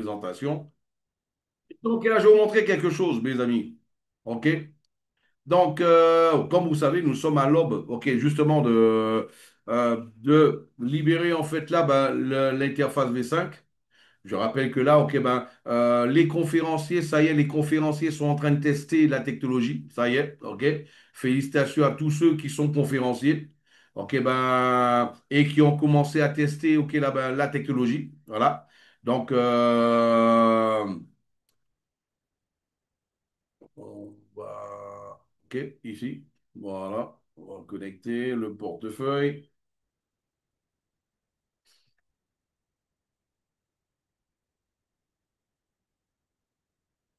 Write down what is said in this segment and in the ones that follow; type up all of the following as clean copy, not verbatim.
présentation. Donc là, je vais vous montrer quelque chose, mes amis. OK? Donc, comme vous savez, nous sommes à l'aube, OK, justement, de libérer, en fait, là, ben, l'interface V5. Je rappelle que là, OK, ben, les conférenciers, ça y est, les conférenciers sont en train de tester la technologie. Ça y est, OK? Félicitations à tous ceux qui sont conférenciers. OK, ben, et qui ont commencé à tester, OK, là, ben, la technologie. Voilà. Donc, on va. OK, ici. Voilà. On va connecter le portefeuille.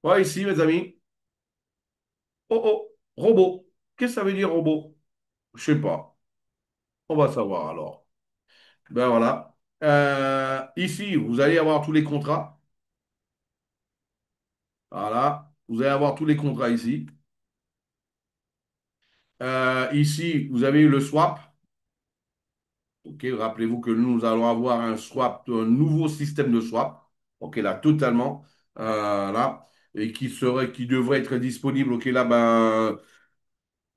Voilà, ici, mes amis. Oh, oh, robot. Qu'est-ce que ça veut dire, robot? Je sais pas. On va savoir alors. Ben voilà. Ici, vous allez avoir tous les contrats. Voilà. Vous allez avoir tous les contrats ici. Ici, vous avez le swap. OK, rappelez-vous que nous allons avoir un swap, un nouveau système de swap. OK, là, totalement. Là. Et qui devrait être disponible, OK, là, ben,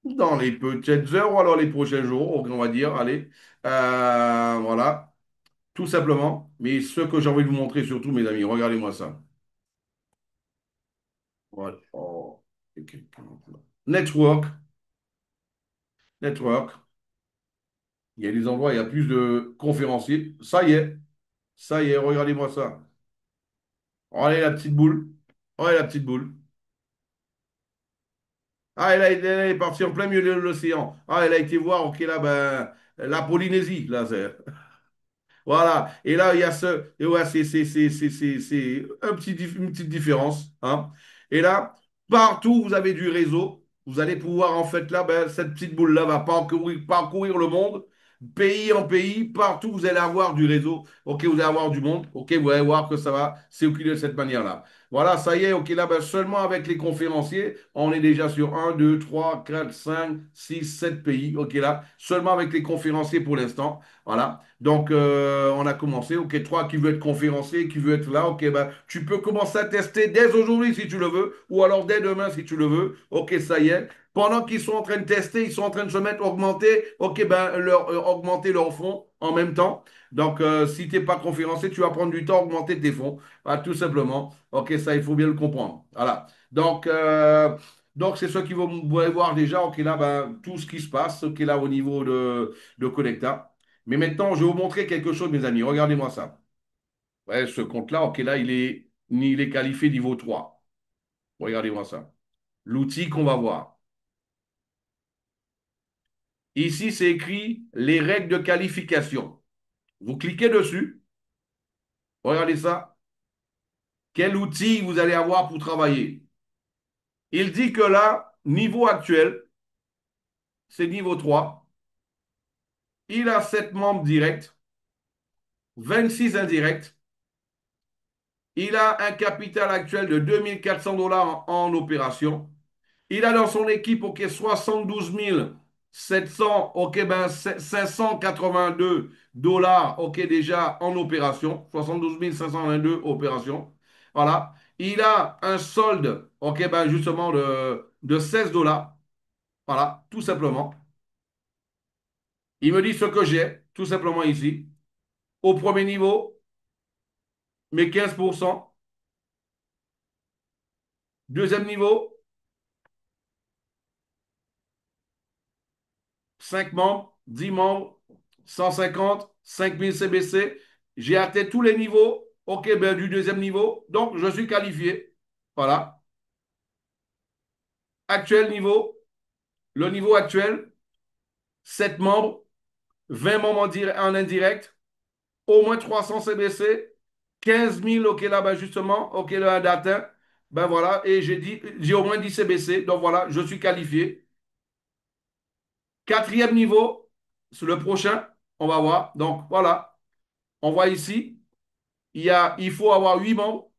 dans les peut-être heures ou alors les prochains jours, OK, on va dire. Allez. Voilà. Tout simplement. Mais ce que j'ai envie de vous montrer surtout, mes amis, regardez-moi ça. Voilà. Oh. OK. Network. Network. Il y a des endroits, il y a plus de conférenciers. Ça y est, regardez-moi ça. Regardez la petite boule. Regardez la petite boule. Ah, elle est partie en plein milieu de l'océan. Ah, elle a été voir, ok, là, ben, la Polynésie, là, voilà. Et là, il y a ce. Et ouais, c'est une petite différence. Hein. Et là, partout où vous avez du réseau, vous allez pouvoir, en fait, là, ben, cette petite boule-là va parcourir le monde, pays en pays, partout vous allez avoir du réseau. OK, vous allez avoir du monde. OK, vous allez voir que ça va circuler de cette manière-là. Voilà, ça y est, OK, là, ben, seulement avec les conférenciers, on est déjà sur un 2 3 4 5 6 7 pays. OK, là, seulement avec les conférenciers pour l'instant. Voilà. Donc, on a commencé. OK, toi qui veux être conférencier, qui veut être là, OK, ben, tu peux commencer à tester dès aujourd'hui si tu le veux, ou alors dès demain si tu le veux. OK, ça y est. Pendant qu'ils sont en train de tester, ils sont en train de se mettre augmenter, OK, ben, augmenter leurs fonds en même temps. Donc, si tu n'es pas conférencier, tu vas prendre du temps à augmenter tes fonds. Voilà, tout simplement. OK, ça, il faut bien le comprendre. Voilà. Donc c'est ce qui vont voir déjà, OK, là, ben, tout ce qui se passe, OK, là, au niveau de Connecta. Mais maintenant, je vais vous montrer quelque chose, mes amis. Regardez-moi ça. Ouais, ce compte-là, OK, là, il est qualifié niveau 3. Regardez-moi ça. L'outil qu'on va voir. Ici, c'est écrit les règles de qualification. Vous cliquez dessus. Regardez ça. Quel outil vous allez avoir pour travailler? Il dit que là, niveau actuel, c'est niveau 3. Il a 7 membres directs, 26 indirects. Il a un capital actuel de 2 400 $ en opération. Il a dans son équipe, OK, 72 700, OK, ben 582 $, OK, déjà en opération. 72 522 opérations. Voilà. Il a un solde, OK, ben justement de 16 $. Voilà, tout simplement. Il me dit ce que j'ai, tout simplement ici. Au premier niveau, mes 15%. Deuxième niveau, 5 membres, 10 membres, 150, 5000 CBC. J'ai atteint tous les niveaux, OK, ben, du deuxième niveau. Donc, je suis qualifié. Voilà. Actuel niveau, le niveau actuel, 7 membres, 20 membres en indirect, au moins 300 CBC, 15 000, OK, là-bas, justement, OK, là, d'atteint. Ben voilà, et j'ai au moins 10 CBC. Donc voilà, je suis qualifié. Quatrième niveau, c'est le prochain, on va voir. Donc voilà, on voit ici, il faut avoir 8 membres.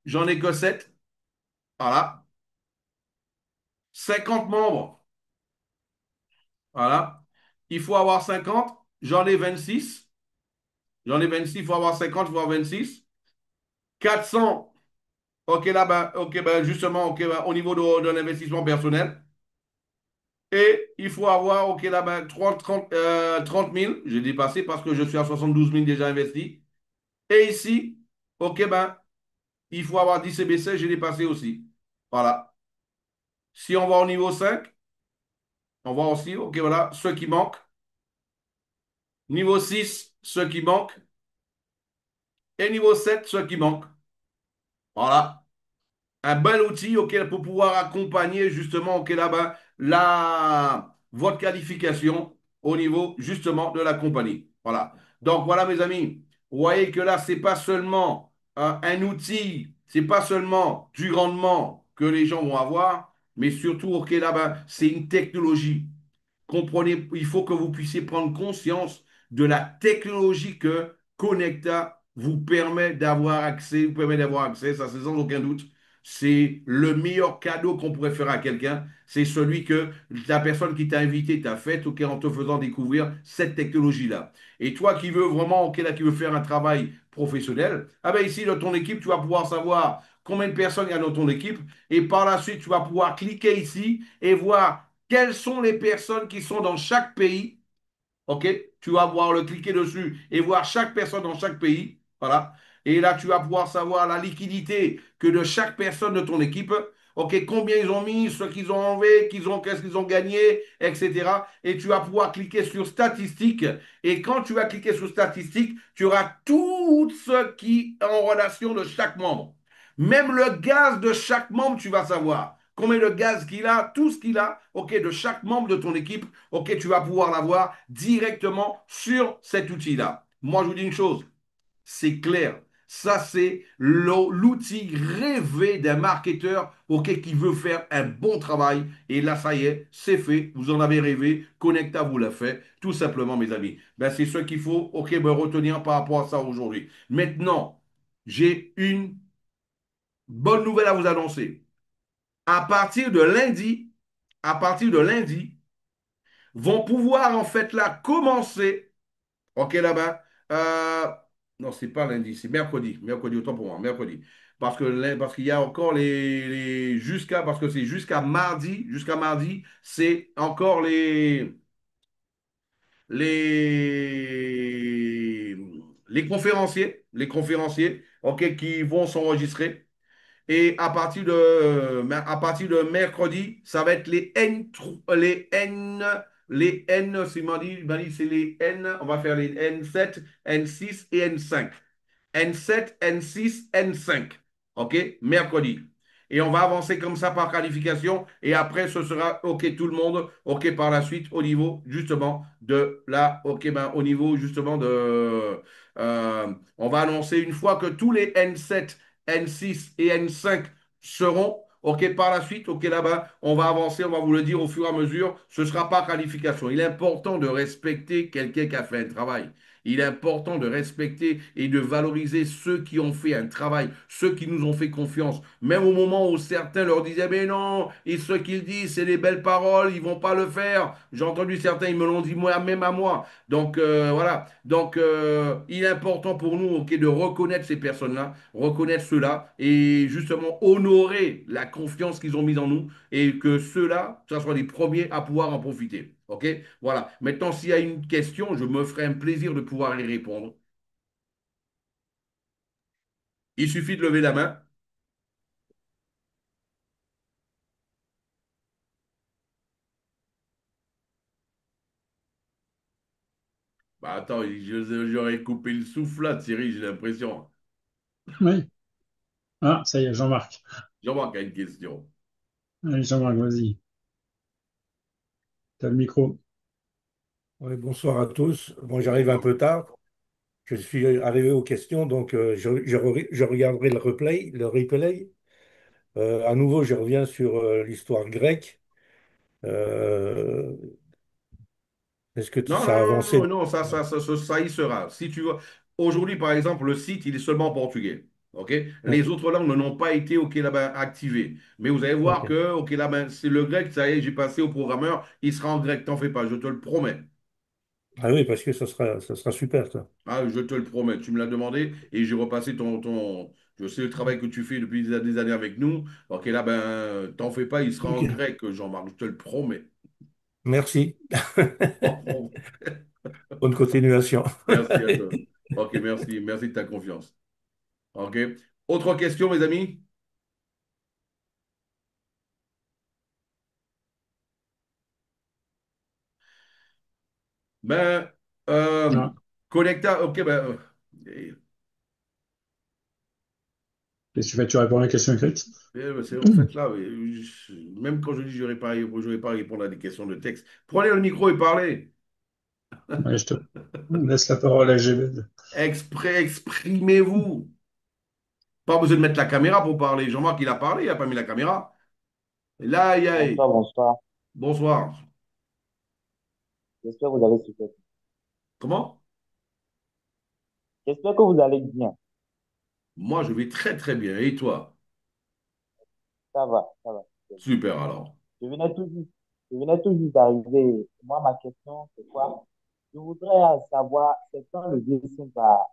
J'en ai que 7. Voilà. 50 membres. Voilà. Il faut avoir 50. J'en ai 26. J'en ai 26. Il faut avoir 50. Il faut avoir 26. 400, ok, là, ben, ok, ben, justement, ok, ben, au niveau de l'investissement personnel. Et il faut avoir, ok, là, ben, 30 000, j'ai dépassé parce que je suis à 72 000 déjà investi. Et ici, ok, ben, il faut avoir 10 CBC, j'ai dépassé aussi. Voilà. Si on va au niveau 5, on va aussi, ok, voilà, ceux qui manquent. Niveau 6, ceux qui manquent. Et niveau 7, ceux qui manquent. Voilà. Un bel outil auquel pour pouvoir accompagner justement auquel là-bas votre qualification au niveau justement de la compagnie. Voilà. Donc voilà mes amis, vous voyez que là c'est pas seulement un outil, c'est pas seulement du rendement que les gens vont avoir, mais surtout auquel là-bas c'est une technologie. Comprenez, il faut que vous puissiez prendre conscience de la technologie que Connecta vous permet d'avoir accès, vous permet d'avoir accès, ça c'est sans aucun doute. C'est le meilleur cadeau qu'on pourrait faire à quelqu'un. C'est celui que la personne qui t'a invité t'a fait en te faisant découvrir cette technologie-là. Et toi qui veux vraiment, là, qui veut faire un travail professionnel, ah ben ici, dans ton équipe, tu vas pouvoir savoir combien de personnes il y a dans ton équipe. Et par la suite, tu vas pouvoir cliquer ici et voir quelles sont les personnes qui sont dans chaque pays. OK? Tu vas pouvoir le cliquer dessus et voir chaque personne dans chaque pays. Voilà. Et là, tu vas pouvoir savoir la liquidité que de chaque personne de ton équipe. OK, combien ils ont mis, ce qu'ils ont enlevé, qu'est-ce qu'ils ont gagné, etc. Et tu vas pouvoir cliquer sur statistiques. Et quand tu vas cliquer sur statistiques, tu auras tout ce qui est en relation de chaque membre. Même le gaz de chaque membre, tu vas savoir. Combien de gaz qu'il a, tout ce qu'il a, OK, de chaque membre de ton équipe, OK, tu vas pouvoir l'avoir directement sur cet outil-là. Moi, je vous dis une chose, c'est clair. Ça, c'est l'outil rêvé d'un marketeur OK, qui veut faire un bon travail. Et là, ça y est, c'est fait. Vous en avez rêvé. Connecta vous l'a fait. Tout simplement, mes amis. Ben, c'est ce qu'il faut OK, ben, retenir par rapport à ça aujourd'hui. Maintenant, j'ai une bonne nouvelle à vous annoncer. À partir de lundi, à partir de lundi, vont pouvoir en fait là commencer. OK, là-bas. Non, c'est pas lundi, c'est mercredi. Mercredi, autant pour moi, mercredi. Parce qu'il y a encore parce que c'est jusqu'à mardi, c'est encore les, les conférenciers, OK, qui vont s'enregistrer. Et à partir de mercredi, ça va être les N, il m'a dit, c'est les N, on va faire les N7, N6 et N5. N7, N6, N5. OK? Mercredi. Et on va avancer comme ça par qualification. Et après, ce sera OK tout le monde. OK par la suite au niveau justement de la. OK, ben, au niveau justement de. On va annoncer une fois que tous les N7, N6 et N5 seront. OK, par la suite, OK, là-bas, on va avancer, on va vous le dire au fur et à mesure. Ce ne sera pas qualification. Il est important de respecter quelqu'un qui a fait un travail. Il est important de respecter et de valoriser ceux qui ont fait un travail, ceux qui nous ont fait confiance. Même au moment où certains leur disaient, mais non, et ce qu'ils disent, c'est des belles paroles, ils vont pas le faire. J'ai entendu certains, ils me l'ont dit moi, même à moi. Donc voilà. Donc il est important pour nous, ok, de reconnaître ces personnes-là, reconnaître ceux-là et justement honorer la confiance qu'ils ont mise en nous et que ceux-là, ce soit les premiers à pouvoir en profiter. OK? Voilà. Maintenant, s'il y a une question, je me ferai un plaisir de pouvoir y répondre. Il suffit de lever la main. Bah attends, j'aurais coupé le souffle là, Thierry, j'ai l'impression. Oui. Ah, ça y est, Jean-Marc. Jean-Marc a une question. Allez, Jean-Marc, vas-y. T'as le micro. Ouais, bonsoir à tous. Bon, j'arrive un peu tard. Je suis arrivé aux questions, donc je regarderai le replay. À nouveau, je reviens sur l'histoire grecque. Euh, Est-ce que Non, ça a non, non, avancé? non, non, ça y sera. Si tu veux, aujourd'hui, par exemple, le site, il est seulement en portugais. OK? Les Ok, autres langues n'ont pas été, OK, là-bas, activées. Mais vous allez voir ok, que, OK, là-bas, c'est le grec, ça y est, j'ai passé au programmeur, il sera en grec, t'en fais pas, je te le promets. Ah oui, parce que ça sera super, ça. Ah, je te le promets, tu me l'as demandé et j'ai repassé je sais le travail que tu fais depuis des années avec nous. Ok, là, ben, t'en fais pas, il sera en Ok. grec, Jean-Marc, je te le promets. Merci. Oh, Bonne continuation. merci à toi. Ok, merci, merci de ta confiance. Ok. Autre question, mes amis? Ben, euh, Non. Connecta, ok, ben, Qu'est-ce que tu fais? Tu réponds à la question écrite? c'est en fait là, même quand je dis je vais pas répondre à des questions de texte, prenez le micro et parlez. Ouais, je te laisse la parole à GB. Exprimez-vous. Pas besoin de mettre la caméra pour parler. Jean-Marc, il a parlé, il n'a pas mis la caméra. Et là, aïe, aïe. Bonsoir, bonsoir. Bonsoir. J'espère que vous allez super. Comment? J'espère que vous allez bien. Moi, je vais très, très bien. Et toi? Ça va, ça va. Super alors. Je venais tout juste, je venais tout juste d'arriver. Moi, ma question, c'est quoi? Je voudrais savoir, c'est quand le V5 va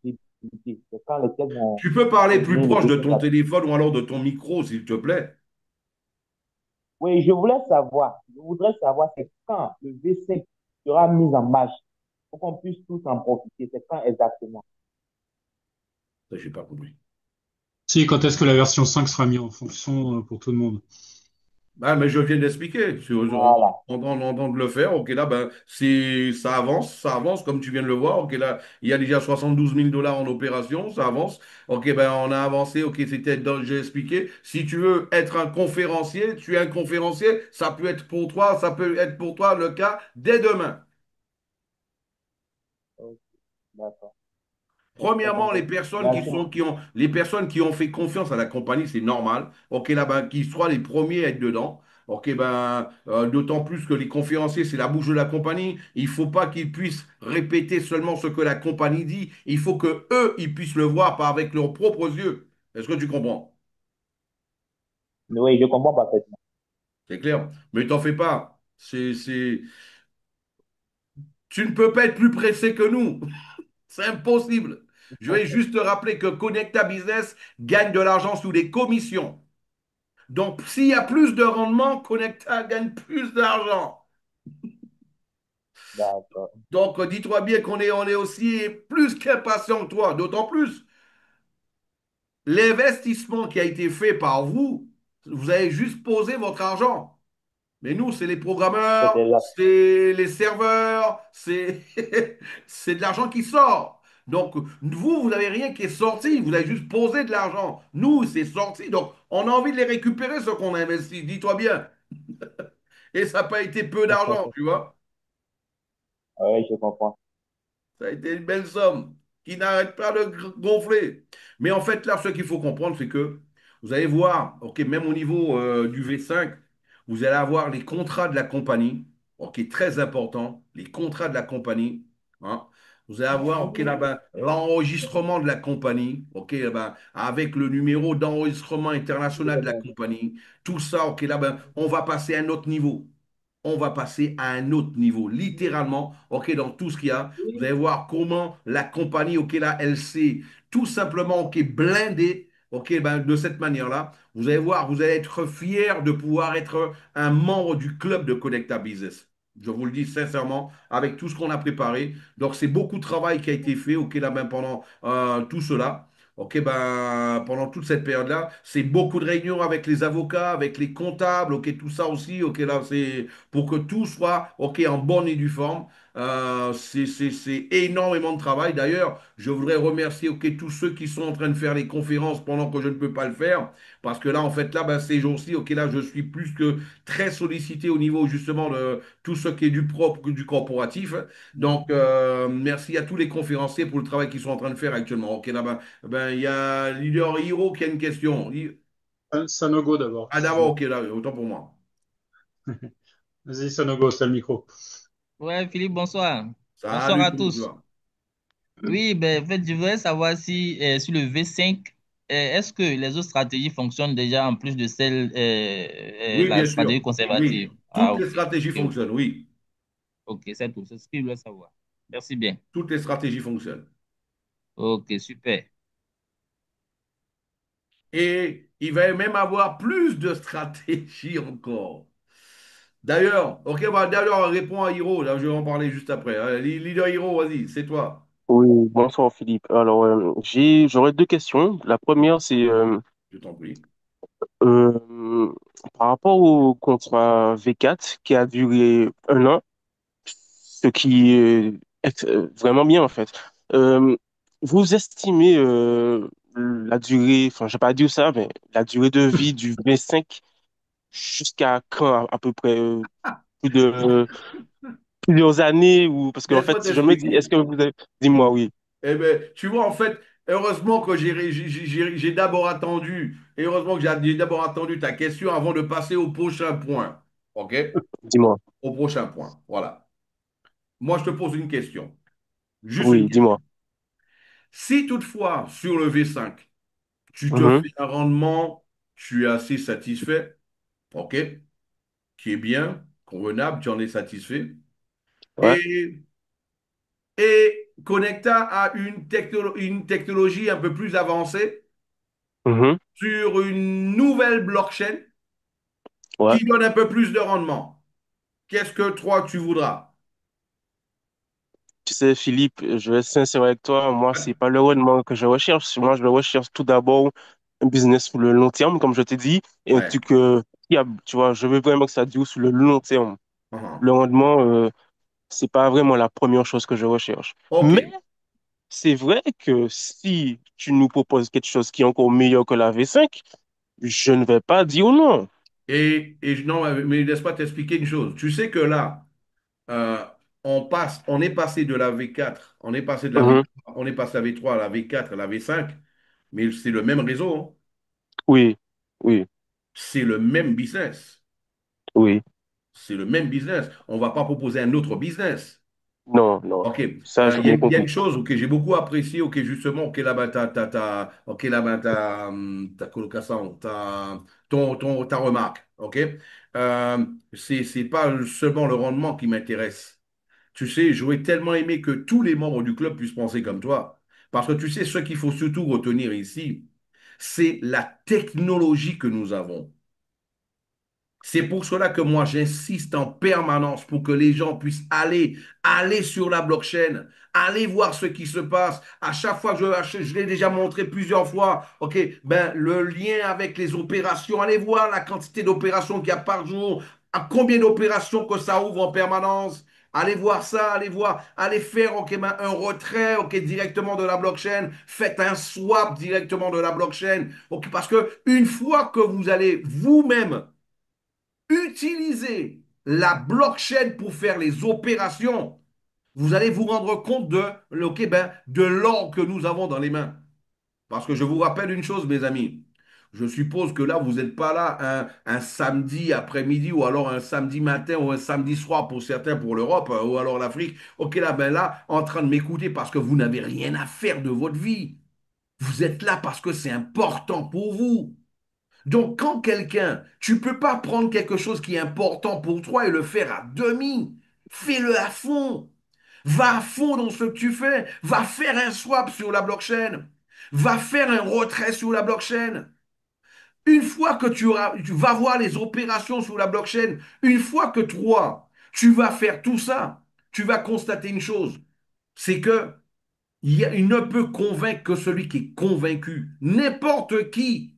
débuter? C'est quand les tests vont Tu peux parler plus ouvrir le proche de V5 ton à... téléphone ou alors de ton micro, s'il te plaît. Oui, je voudrais savoir, c'est quand le V5 sera mis en marche pour qu'on puisse tous en profiter. C'est quand exactement? Ça, j'ai pas compris. Si, quand est-ce que la version 5 sera mise en fonction pour tout le monde? Ah, mais je viens d'expliquer. Voilà. En train de le faire. Ok, là, ben, ça avance, comme tu viens de le voir. Ok, là, il y a déjà 72 000 $ en opération, ça avance. Ok, ben, on a avancé. Ok, j'ai expliqué. Si tu veux être un conférencier, tu es un conférencier. Ça peut être pour toi, ça peut être pour toi le cas dès demain. Ok, d'accord. C'est Premièrement, compris. Merci. les personnes qui ont fait confiance à la compagnie, c'est normal. Ok, là, ben, qu'ils soient les premiers à être dedans. Ok, ben, d'autant plus que les conférenciers, c'est la bouche de la compagnie. Il faut pas qu'ils puissent répéter seulement ce que la compagnie dit. Il faut que eux, ils puissent le voir par avec leurs propres yeux. Est-ce que tu comprends? Oui, je comprends parfaitement. C'est clair. Mais t'en fais pas. Tu ne peux pas être plus pressé que nous. C'est impossible. Je vais juste te rappeler que Connecta Business gagne de l'argent sous des commissions. Donc, s'il y a plus de rendement, Connecta gagne plus d'argent. D'accord. Donc, dis-toi bien on est aussi plus qu'impatient que toi. D'autant plus, l'investissement qui a été fait par vous, vous avez juste posé votre argent. Mais nous, c'est les C'est programmeurs, déjà. c'est les serveurs, c'est c'est de l'argent qui sort. Donc, vous n'avez rien qui est sorti, vous avez juste posé de l'argent. Nous, c'est sorti. Donc, on a envie de les récupérer, ce qu'on a investi. Dis-toi bien. Et ça n'a pas été peu d'argent, tu vois. Oui, je comprends. Ça a été une belle somme qui n'arrête pas de gonfler. Mais en fait, là, ce qu'il faut comprendre, c'est que vous allez voir, ok, même au niveau du V5, vous allez avoir les contrats de la compagnie, ok, très important, les contrats de la compagnie. Hein. Vous allez avoir, ok, là-bas, l'enregistrement de la compagnie, ok, là-bas, avec le numéro d'enregistrement international de la compagnie. Tout ça, ok, là-bas, on va passer à un autre niveau. On va passer à un autre niveau, littéralement, ok, dans tout ce qu'il y a. Vous allez voir comment la compagnie, ok, là, elle s'est tout simplement, ok, blindée, ok, ben, de cette manière-là. Vous allez voir, vous allez être fier de pouvoir être un membre du club de Connecta Business. Je vous le dis sincèrement, avec tout ce qu'on a préparé. Donc, c'est beaucoup de travail qui a été fait, ok, là, ben, pendant tout cela. Ok, ben, pendant toute cette période-là, c'est beaucoup de réunions avec les avocats, avec les comptables, ok, tout ça aussi, ok, là, c'est pour que tout soit ok en bonne et due forme. C'est énormément de travail. D'ailleurs, je voudrais remercier ok, tous ceux qui sont en train de faire les conférences pendant que je ne peux pas le faire. Parce que là, en fait, là, ben, ces jours-ci, ok, là, je suis plus que très sollicité au niveau justement de tout ce qui est du propre, du corporatif. Donc, merci à tous les conférenciers pour le travail qu'ils sont en train de faire actuellement. Ok, là, ben, il y a Leader Hiro qui a une question. Sanogo d'abord. Ah, d'abord, ok, là, autant pour moi. Vas-y, Sanogo, c'est le micro. Ouais, Philippe, bonsoir. Bonsoir Salut, à comment tu tous. vas? Oui, ben, en fait, je voudrais savoir si sur le V5, est-ce que les autres stratégies fonctionnent déjà en plus de celle, Oui, la bien stratégie sûr. Oui, conservative? Ah, toutes les ok. stratégies Et, fonctionnent, oui. Ok, c'est tout. C'est ce que je voulais savoir. Merci bien. Toutes les stratégies fonctionnent. Ok, super. Et il va même avoir plus de stratégies encore. D'ailleurs, ok, bah, d'ailleurs, réponds à Hiro, là, je vais en parler juste après. Leader Hiro, vas-y, c'est toi. Oui, bonsoir Philippe. Alors, j'aurais deux questions. La première, c'est Je t'en prie. euh, par rapport au contrat V4 qui a duré 1 an, ce qui est vraiment bien en fait. Euh, Vous estimez la durée, enfin, je vais pas dire ça, mais la durée de vie du V5 jusqu'à quand à peu près plus de plusieurs années ou parce qu'en Laisse-moi fait, je me dis, est-ce t'expliquer. que vous avez... Dis-moi, oui. Eh ben, tu vois, en fait, heureusement que j'ai d'abord attendu, et heureusement que j'ai d'abord attendu ta question avant de passer au prochain point. OK? Dis-moi. Au prochain point. Voilà. Moi, je te pose une question. Juste une Oui, question. dis-moi. Si toutefois, sur le V5, tu te Mhm. fais un rendement, tu es assez satisfait, OK? Qui est bien, convenable, tu en es satisfait. Ouais. Et, et connecta à une technologie un peu plus avancée Mhm. sur une nouvelle blockchain Ouais. qui donne un peu plus de rendement. Qu'est-ce que toi, tu voudras? Tu sais, Philippe, je vais être sincère avec toi. Moi, c'est pas le rendement que je recherche. Moi, je recherche tout d'abord un business sur le long terme, comme je t'ai dit, et un Ouais. truc fiable. Tu vois, je veux vraiment que ça dure sur le long terme. Uhum. Le rendement, c'est pas vraiment la première chose que je recherche. OK. Mais c'est vrai que si tu nous proposes quelque chose qui est encore meilleur que la V5, je ne vais pas dire non. Non, mais laisse-moi t'expliquer une chose. Tu sais que là, euh, on est passé de la V4, on est passé de la Mhm. V3, on est passé de la V3 à la V4, à la V5, mais c'est le même réseau, hein. Oui, oui, C'est le même business. oui. C'est le même business. On ne va pas proposer un autre business. Non, non. OK. Ça, j'ai bien Il y a compris. une chose que j'ai beaucoup appréciée, OK, justement, OK, là-bas, OK, là-bas, ta colocation, ta remarque, OK. C'est pas seulement le rendement qui m'intéresse. Tu sais, j'aurais tellement aimé que tous les membres du club puissent penser comme toi. Parce que tu sais, ce qu'il faut surtout retenir ici, c'est la technologie que nous avons. C'est pour cela que moi, j'insiste en permanence pour que les gens puissent aller sur la blockchain, aller voir ce qui se passe. À chaque fois que je l'ai déjà montré plusieurs fois, OK, ben, le lien avec les opérations, allez voir la quantité d'opérations qu'il y a par jour, à combien d'opérations que ça ouvre en permanence. Allez voir ça, allez voir, allez faire OK, ben, un retrait OK, directement de la blockchain, faites un swap directement de la blockchain. OK, parce que une fois que vous allez vous-même utilisez la blockchain pour faire les opérations, vous allez vous rendre compte OK, ben, de l'or que nous avons dans les mains. Parce que je vous rappelle une chose, mes amis. Je suppose que là, vous n'êtes pas là un samedi après-midi ou alors un samedi matin ou un samedi soir pour certains pour l'Europe ou alors l'Afrique. OK, là, ben là, en train de m'écouter parce que vous n'avez rien à faire de votre vie. Vous êtes là parce que c'est important pour vous. Donc, quand quelqu'un, tu ne peux pas prendre quelque chose qui est important pour toi et le faire à demi. Fais-le à fond. Va à fond dans ce que tu fais. Va faire un swap sur la blockchain. Va faire un retrait sur la blockchain. Une fois que tu vas voir les opérations sur la blockchain, une fois que toi, tu vas faire tout ça, tu vas constater une chose, c'est que il ne peut convaincre que celui qui est convaincu. N'importe qui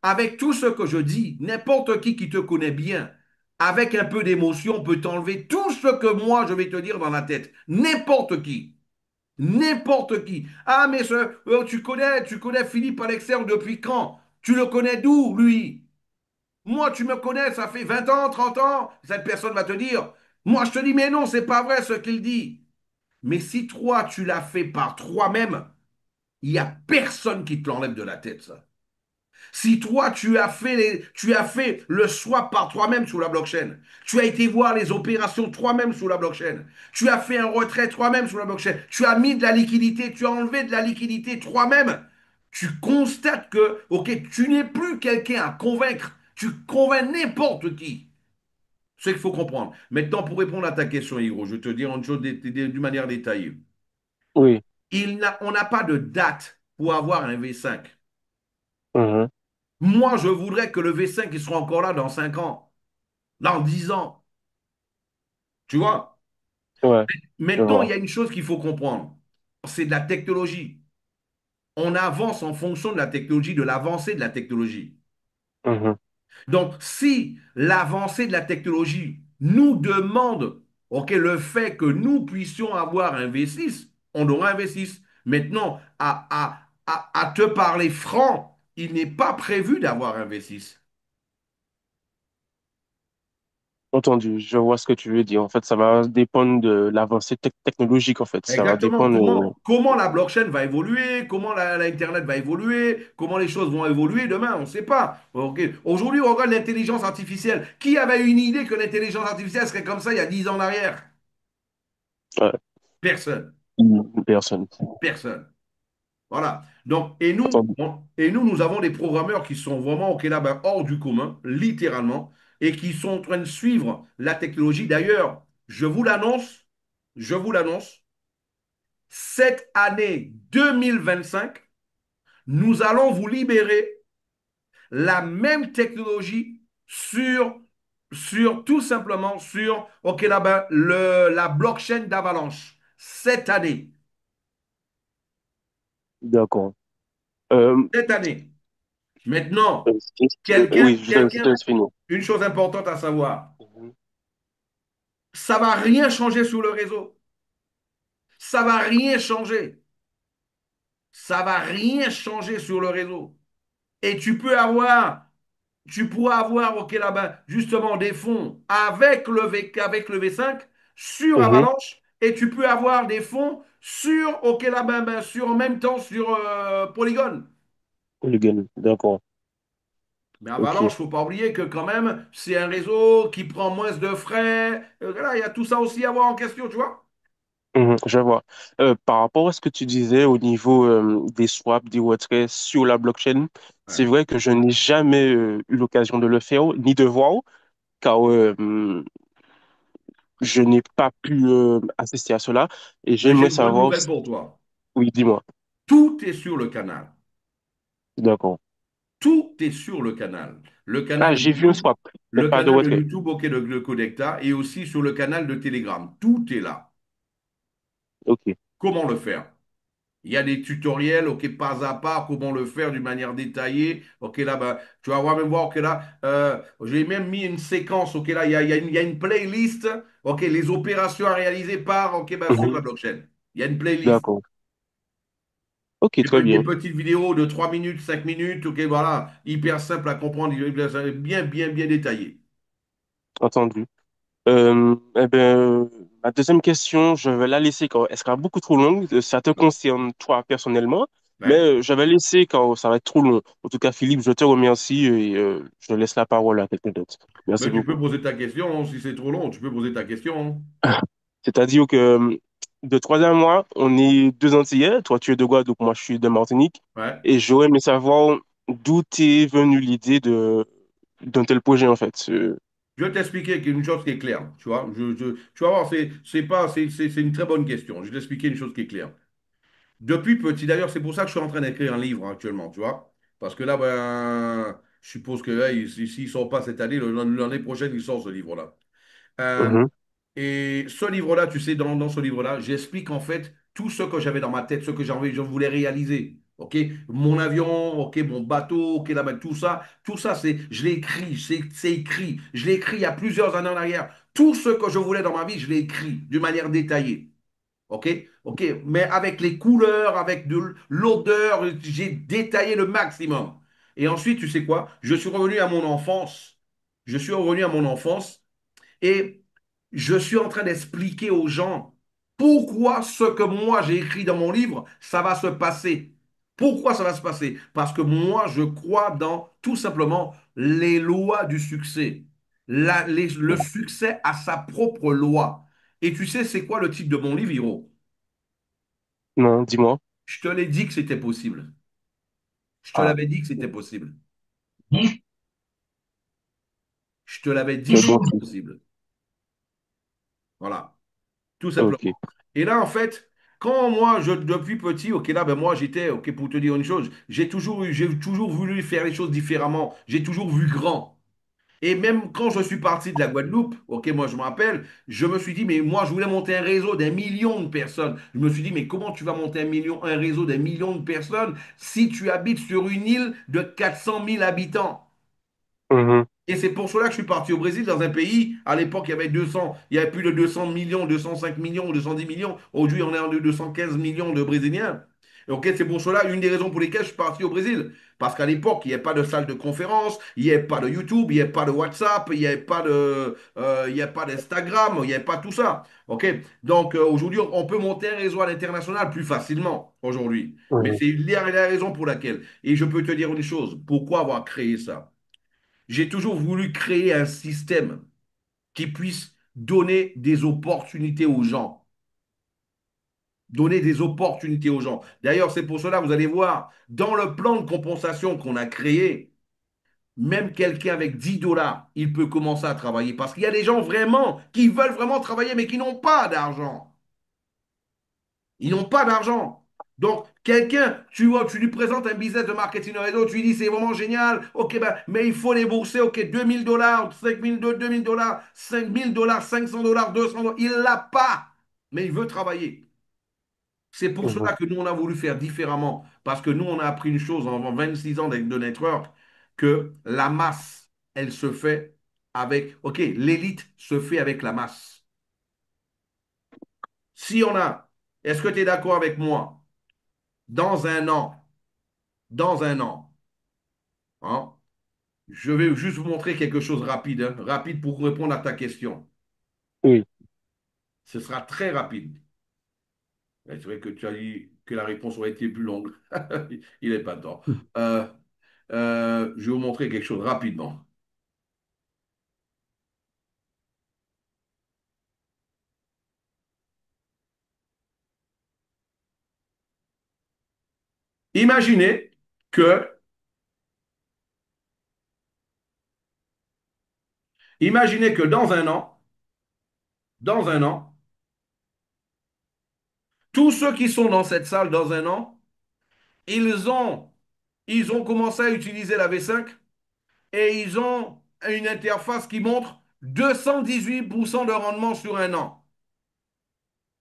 avec tout ce que je dis, n'importe qui te connaît bien, avec un peu d'émotion, peut t'enlever tout ce que moi je vais te dire dans la tête. N'importe qui. N'importe qui. Ah, mais tu connais Philippe Alexer depuis quand? Tu le connais d'où, lui? Moi, tu me connais, ça fait 20 ans, 30 ans. Cette personne va te dire, moi, je te dis, mais non, c'est pas vrai ce qu'il dit. Mais si toi, tu l'as fait par toi-même, il n'y a personne qui te l'enlève de la tête, ça. Si toi, tu as fait le swap par toi-même sur la blockchain, tu as été voir les opérations toi-même sur la blockchain, tu as fait un retrait toi-même sur la blockchain, tu as mis de la liquidité, tu as enlevé de la liquidité toi-même, tu constates que, OK, tu n'es plus quelqu'un à convaincre, tu convaincs n'importe qui. Ce qu'il faut comprendre. Maintenant, pour répondre à ta question, Hiro, je vais te dire une chose d'une manière détaillée. Oui. On n'a pas de date pour avoir un V5. Mhm. Moi, je voudrais que le V5 il sera encore là dans 5 ans, dans 10 ans. Tu vois? Ouais, je Maintenant, il y vois. a une chose qu'il faut comprendre. C'est de la technologie. On avance en fonction de la technologie, de l'avancée de la technologie. Mhm. Donc, si l'avancée de la technologie nous demande, OK, le fait que nous puissions avoir un V6, on aura un V6. Maintenant, à te parler franc, il n'est pas prévu d'avoir un V6. Entendu, je vois ce que tu veux dire. En fait, ça va dépendre de l'avancée technologique, en fait. Ça va Exactement. dépendre. Comment la blockchain va évoluer, comment l'Internet va évoluer, comment les choses vont évoluer demain, on ne sait pas. Ok. Aujourd'hui, on regarde l'intelligence artificielle. Qui avait une idée que l'intelligence artificielle serait comme ça il y a 10 ans en arrière? Ouais, Personne. une personne. Personne. Voilà. Donc, Entendu. nous avons des programmeurs qui sont vraiment ok, là, ben, hors du commun, littéralement, et qui sont en train de suivre la technologie. D'ailleurs, je vous l'annonce, cette année 2025, nous allons vous libérer la même technologie sur tout simplement sur ok, là, ben, la blockchain d'Avalanche cette année. D'accord. Euh, Cette année. Maintenant, quelqu'un, oui, je te quelqu'un, laisse finir. une chose importante à savoir, Mhm. ça va rien changer sur le réseau. Ça va rien changer. Ça va rien changer sur le réseau. Et tu pourras avoir, ok, là-bas, justement, des fonds avec le V5 sur Mhm. Avalanche et tu peux avoir des fonds sur, ok, là-bas, sur en même temps sur Polygon. Hooligan, d'accord. Mais Ok. Avalanche, il ne faut pas oublier que quand même, c'est un réseau qui prend moins de frais. Voilà, il y a tout ça aussi à voir en question, tu vois? Mhm, je vois. Par rapport à ce que tu disais au niveau des swaps, des retraits sur la blockchain, c'est Ouais. vrai que je n'ai jamais eu l'occasion de le faire ni de voir, car je n'ai pas pu assister à cela. Et Mais j'ai j'aimerais une bonne savoir, nouvelle pour toi. oui, dis-moi. Tout est sur le canal. D'accord. Tout est sur le canal. Le Ah, canal j'ai vu un YouTube, swap, mais le pas de canal de retrait. YouTube, ok, le Codecta, et aussi sur le canal de Telegram. Tout est là. Ok. Comment le faire? Il y a des tutoriels, ok, pas à pas, comment le faire d'une manière détaillée. Ok, là, bah, tu vas voir, même voir, ok, là, j'ai même mis une séquence, ok, là, il y a une playlist, ok, les opérations à réaliser par, ok, bah, sur la Mhm. blockchain. Il y a une playlist. D'accord. Ok, très Des bien. petites vidéos de 3 minutes, 5 minutes, ok, voilà, hyper simple à comprendre, bien, bien, bien détaillé. Entendu. Eh ben, ma deuxième question, je vais la laisser car elle sera beaucoup trop longue. Ça te concerne toi personnellement, mais Ouais. je vais laisser car ça va être trop long. En tout cas, Philippe, je te remercie et je laisse la parole à quelqu'un d'autre. Merci Mais tu peux beaucoup. poser ta question, hein, si c'est trop long, tu peux poser ta question, hein. C'est-à-dire que de toi à moi, on est deux Antillais. Toi, tu es de Guadeloupe, moi, je suis de Martinique. Ouais. Et j'aurais aimé savoir d'où t'es venue l'idée d'un tel projet, en fait. Je vais t'expliquer une chose qui est claire. Tu vois, tu vas voir, c'est pas, c'est une très bonne question. Je vais t'expliquer une chose qui est claire. Depuis petit, d'ailleurs, c'est pour ça que je suis en train d'écrire un livre hein, actuellement, tu vois. Parce que là, ben, je suppose que là, s'il ne sort pas cette année, l'année prochaine, il sort ce livre-là. Euh, Mhm, et ce livre-là, tu sais, dans ce livre-là, j'explique en fait tout ce que j'avais dans ma tête, ce que je voulais réaliser. OK? Mon avion, OK, mon bateau, OK, là-bas, tout ça, je l'ai écrit, c'est écrit. Je l'ai écrit il y a plusieurs années en arrière. Tout ce que je voulais dans ma vie, je l'ai écrit d'une manière détaillée. OK? OK, mais avec les couleurs, avec de l'odeur, j'ai détaillé le maximum. Et ensuite, tu sais quoi? Je suis revenu à mon enfance. Je suis revenu à mon enfance et je suis en train d'expliquer aux gens pourquoi ce que moi j'ai écrit dans mon livre, ça va se passer. Pourquoi ça va se passer? Parce que moi, je crois dans tout simplement les lois du succès. Le succès a sa propre loi. Et tu sais, c'est quoi le titre de mon livre, Hiro? non, dis-moi. Je te l'ai dit que c'était possible. Je te Ah, l'avais dit que c'était possible. Je te l'avais dit quel que bon c'était titre. possible. Voilà, tout Ok. simplement. Et là, en fait, quand moi, depuis petit, ok, là, ben moi, j'étais, ok, pour te dire une chose, j'ai toujours voulu faire les choses différemment. J'ai toujours vu grand. Et même quand je suis parti de la Guadeloupe, ok, moi je me rappelle, je me suis dit, mais moi je voulais monter un réseau d'1 million de personnes. Je me suis dit, mais comment tu vas monter un réseau d'1 million de personnes si tu habites sur une île de 400 000 habitants? Mhm. Et c'est pour cela que je suis parti au Brésil, dans un pays, à l'époque, il y avait plus de 200 millions, 205 millions, 210 millions. Aujourd'hui, on est en 215 millions de Brésiliens. Ok, c'est pour cela, une des raisons pour lesquelles je suis parti au Brésil. Parce qu'à l'époque, il n'y avait pas de salle de conférence, il n'y avait pas de YouTube, il n'y avait pas de WhatsApp, il n'y avait pas d'Instagram, il n'y avait pas tout ça. Ok, donc aujourd'hui, on peut monter un réseau à l'international plus facilement aujourd'hui. Mais Mhm. c'est la raison pour laquelle. Et je peux te dire une chose, pourquoi avoir créé ça? J'ai toujours voulu créer un système qui puisse donner des opportunités aux gens. Donner des opportunités aux gens. D'ailleurs, c'est pour cela, vous allez voir, dans le plan de compensation qu'on a créé, même quelqu'un avec 10 dollars, il peut commencer à travailler. Parce qu'il y a des gens vraiment qui veulent vraiment travailler, mais qui n'ont pas d'argent. Ils n'ont pas d'argent. Donc, quelqu'un, tu vois, tu lui présentes un business de marketing de réseau, tu lui dis c'est vraiment génial, ok, ben, mais il faut les bourser, ok, 2 000 dollars, 5 000, 2 000 dollars, 5 000 dollars, 500 dollars, 200 dollars, il ne l'a pas, mais il veut travailler. C'est pour Mhm. cela que nous, on a voulu faire différemment, parce que nous, on a appris une chose en 26 ans de network, que la masse, elle se fait avec, ok, l'élite se fait avec la masse. Si on a, est-ce que tu es d'accord avec moi? Dans un an, dans un an, hein, je vais juste vous montrer quelque chose rapide, hein, rapide pour répondre à ta question. Oui. Ce sera très rapide. C'est vrai que tu as dit que la réponse aurait été plus longue. Il n'est pas tort. Euh, je vais vous montrer quelque chose rapidement. Imaginez que, imaginez que dans un an, tous ceux qui sont dans cette salle dans un an, ils ont, ils ont commencé à utiliser la V5 et ils ont une interface qui montre 218% de rendement sur un an.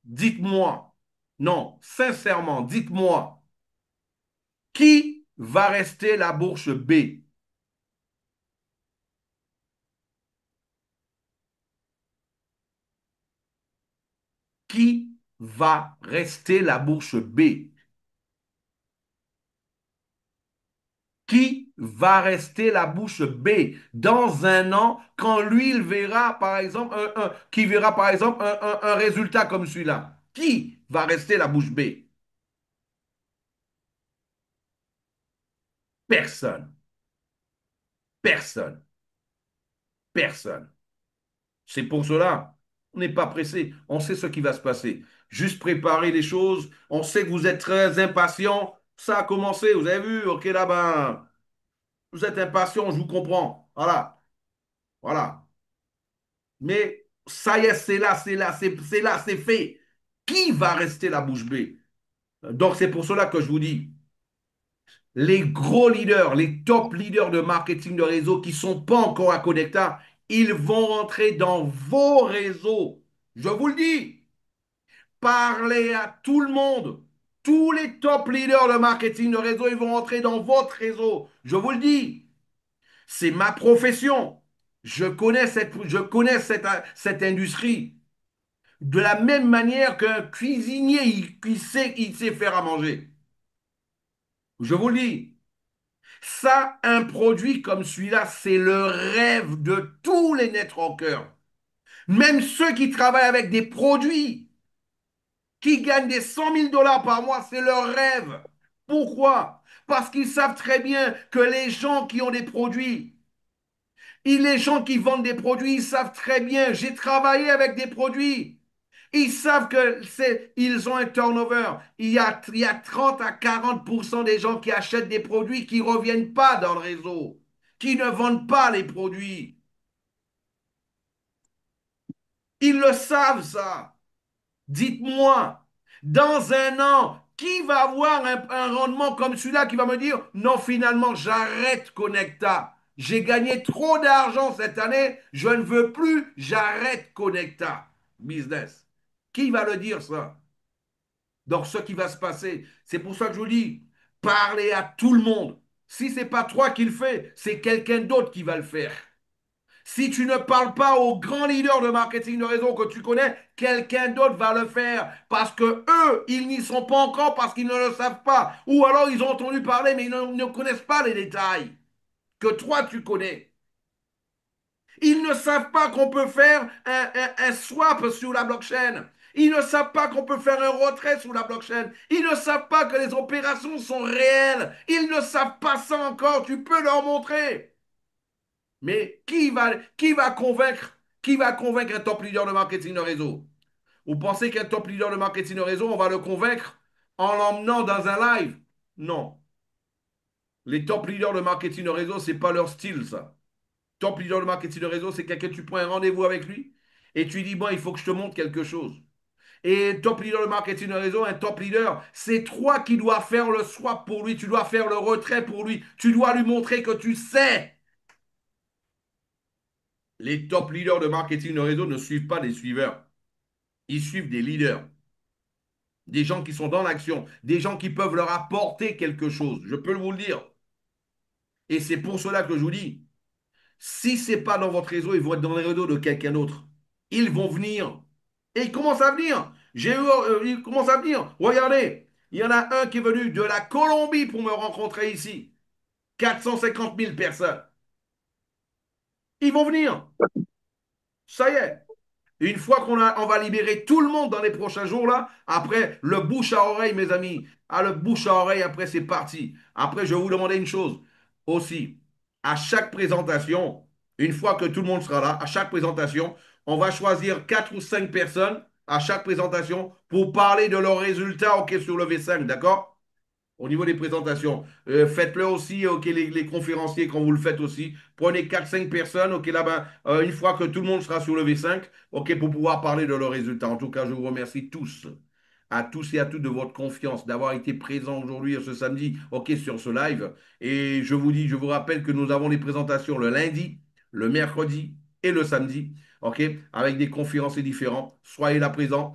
Dites-moi, non, sincèrement, dites-moi, qui va rester la bourse B? Qui va rester la bourse B? Qui va rester la bouche B dans un an quand lui, il verra par exemple qui verra par exemple un résultat comme celui-là? Qui va rester la bouche B? Personne. Personne. Personne. C'est pour cela, on n'est pas pressé. On sait ce qui va se passer. Juste préparer les choses. On sait que vous êtes très impatient. Ça a commencé, vous avez vu, ok, là, ben, vous êtes impatient, je vous comprends. Voilà, voilà. Mais ça y est, c'est là, c'est fait. Qui va rester la bouche bée? Donc, c'est pour cela que je vous dis, les gros leaders, les top leaders de marketing de réseau qui ne sont pas encore à Connecta, ils vont rentrer dans vos réseaux. Je vous le dis, parlez à tout le monde. Tous les top leaders de marketing de réseau, ils vont rentrer dans votre réseau. Je vous le dis, c'est ma profession. Je connais cette industrie. De la même manière qu'un cuisinier, il sait faire à manger. Je vous le dis, ça, un produit comme celui-là, c'est le rêve de tous les networkers. Même ceux qui travaillent avec des produits, qui gagnent des 100 000 dollars par mois, c'est leur rêve. Pourquoi? Parce qu'ils savent très bien que les gens qui ont des produits, et les gens qui vendent des produits, ils savent très bien, j'ai travaillé avec des produits. Ils savent ils ont un turnover. Il y a 30 à 40% des gens qui achètent des produits qui ne reviennent pas dans le réseau, qui ne vendent pas les produits. Ils le savent, ça. Dites-moi, dans un an, qui va avoir un rendement comme celui-là qui va me dire, non, finalement, j'arrête Connecta. J'ai gagné trop d'argent cette année, je ne veux plus, j'arrête Connecta. Business. Qui va le dire, ça? Donc, ce qui va se passer, c'est pour ça que je vous dis, parlez à tout le monde. Si ce n'est pas toi qui le fais, c'est quelqu'un d'autre qui va le faire. Si tu ne parles pas aux grands leaders de marketing de réseau que tu connais, quelqu'un d'autre va le faire parce que eux, ils n'y sont pas encore parce qu'ils ne le savent pas. Ou alors ils ont entendu parler mais ils ne connaissent pas les détails que toi tu connais. Ils ne savent pas qu'on peut faire un swap sur la blockchain. Ils ne savent pas qu'on peut faire un retrait sur la blockchain. Ils ne savent pas que les opérations sont réelles. Ils ne savent pas ça encore. Tu peux leur montrer. Mais qui va convaincre un top leader de marketing de réseau? Vous pensez qu'un top leader de marketing de réseau, on va le convaincre en l'emmenant dans un live? Non. Les top leaders de marketing de réseau, c'est pas leur style, ça. Top leader de marketing de réseau, c'est quelqu'un, tu prends un rendez-vous avec lui et tu dis, bon, il faut que je te montre quelque chose. Et top leader de marketing de réseau, un top leader, c'est toi qui dois faire le swap pour lui, tu dois faire le retrait pour lui, tu dois lui montrer que tu sais. Les top leaders de marketing de réseau ne suivent pas des suiveurs. Ils suivent des leaders, des gens qui sont dans l'action, des gens qui peuvent leur apporter quelque chose. Je peux vous le dire. Et c'est pour cela que je vous dis, si ce n'est pas dans votre réseau, ils vont être dans les réseaux de quelqu'un d'autre. Ils vont venir. Et ils commencent à venir. Ils commencent à venir. Regardez, il y en a un qui est venu de la Colombie pour me rencontrer ici. 450 000 personnes. Ils vont venir. Ça y est. Une fois on va libérer tout le monde dans les prochains jours, là, après, le bouche à oreille, mes amis. Ah, le bouche à oreille, après, c'est parti. Après, je vais vous demander une chose aussi. À chaque présentation, une fois que tout le monde sera là, à chaque présentation, on va choisir 4 ou 5 personnes à chaque présentation pour parler de leurs résultats ok, sur le V5, d'accord? Au niveau des présentations. Faites-le aussi, ok, les conférenciers, quand vous le faites aussi. Prenez 4 5 personnes, ok, là-bas, une fois que tout le monde sera sur le V5, ok, pour pouvoir parler de leurs résultats. En tout cas, je vous remercie tous et à toutes de votre confiance, d'avoir été présents aujourd'hui, ce samedi, ok, sur ce live. Et je vous dis, je vous rappelle que nous avons les présentations le lundi, le mercredi et le samedi, ok, avec des conférenciers différents. Soyez là présents.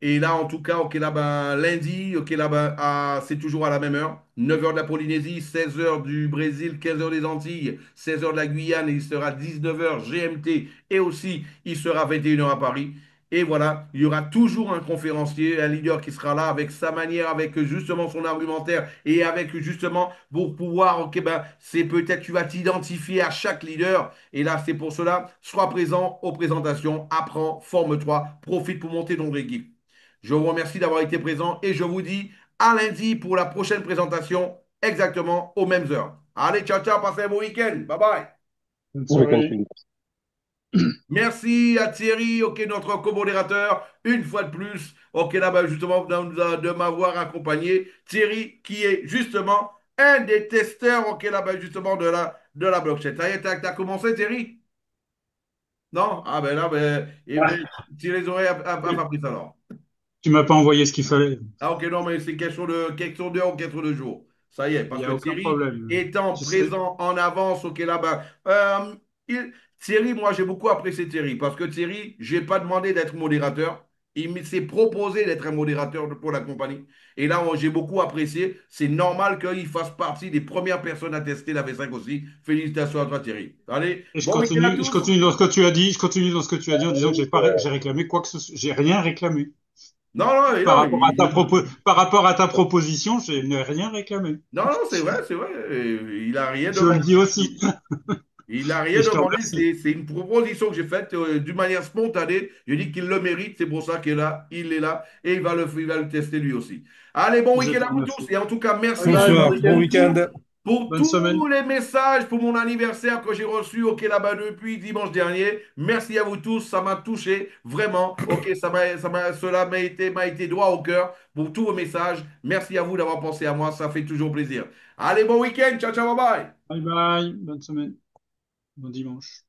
Et là, en tout cas, ok, là, ben, lundi, ok, là, ben, c'est toujours à la même heure. 9 heures de la Polynésie, 16 heures du Brésil, 15 heures des Antilles, 16 heures de la Guyane, et il sera 19 heures GMT, et aussi, il sera 21 heures à Paris. Et voilà, il y aura toujours un conférencier, un leader qui sera là avec sa manière, avec justement son argumentaire, et avec justement, pour pouvoir, ok, ben, c'est peut-être, tu vas t'identifier à chaque leader. Et là, c'est pour cela, sois présent aux présentations, apprends, forme-toi, profite pour monter ton équipe. Je vous remercie d'avoir été présent et je vous dis à lundi pour la prochaine présentation, exactement aux mêmes heures. Allez, ciao, ciao, passez un bon week-end. Bye bye. Bonne Bon week-end, soirée. Philippe. Merci à Thierry, ok, notre co-modérateur, une fois de plus, ok, là-bas, justement, de m'avoir accompagné. Thierry, qui est justement un des testeurs, ok, là-bas, justement, de la blockchain. Ça y est, t'as commencé, Thierry? Non? Ah ben là, ben, eh ben, Ah, tire les oreilles à Fabrice alors. tu m'as pas envoyé ce qu'il fallait. Ah, ok, non, mais c'est question d'heure ou question de jours. Ça y est, Il parce n'y que a aucun Thierry problème. étant Tu sais, présent en avance, ok, là-bas. Thierry, moi, j'ai beaucoup apprécié Thierry, parce que Thierry, je n'ai pas demandé d'être modérateur. S'est proposé d'être un modérateur pour la compagnie. Et là, j'ai beaucoup apprécié. C'est normal qu'il fasse partie des premières personnes à tester la V5 aussi. Félicitations à toi, Thierry. Allez, et bon week-end à je tous. continue dans ce que tu as dit, je continue dans ce que tu as dit en disant que j'ai réclamé quoi que ce soit. J'ai rien réclamé. Non, non, Par non, rapport à par rapport à ta proposition, je n'ai rien réclamé. non, non, c'est vrai, c'est vrai. Il n'a rien Je le demandé. dis aussi. Il n'a Et rien je te demandé, remercie. c'est une proposition que j'ai faite d'une manière spontanée. Je dis qu'il le mérite, c'est pour ça qu'il est là, il est là, et il va le tester lui aussi. Allez, bon Je week-end te à vous tous, remercie. et en tout cas, Bye merci bye, bon Bonsoir, bon week-end. week-end. pour Bonne tous semaine. les messages pour mon anniversaire que j'ai reçu, ok, là-bas depuis dimanche dernier. Merci à vous tous, ça m'a touché, vraiment, ok, cela m'a été droit au cœur pour tous vos messages. Merci à vous d'avoir pensé à moi, ça fait toujours plaisir. Allez, bon week-end, ciao, ciao, bye bye. Bye bye. Bonne semaine. Bon dimanche.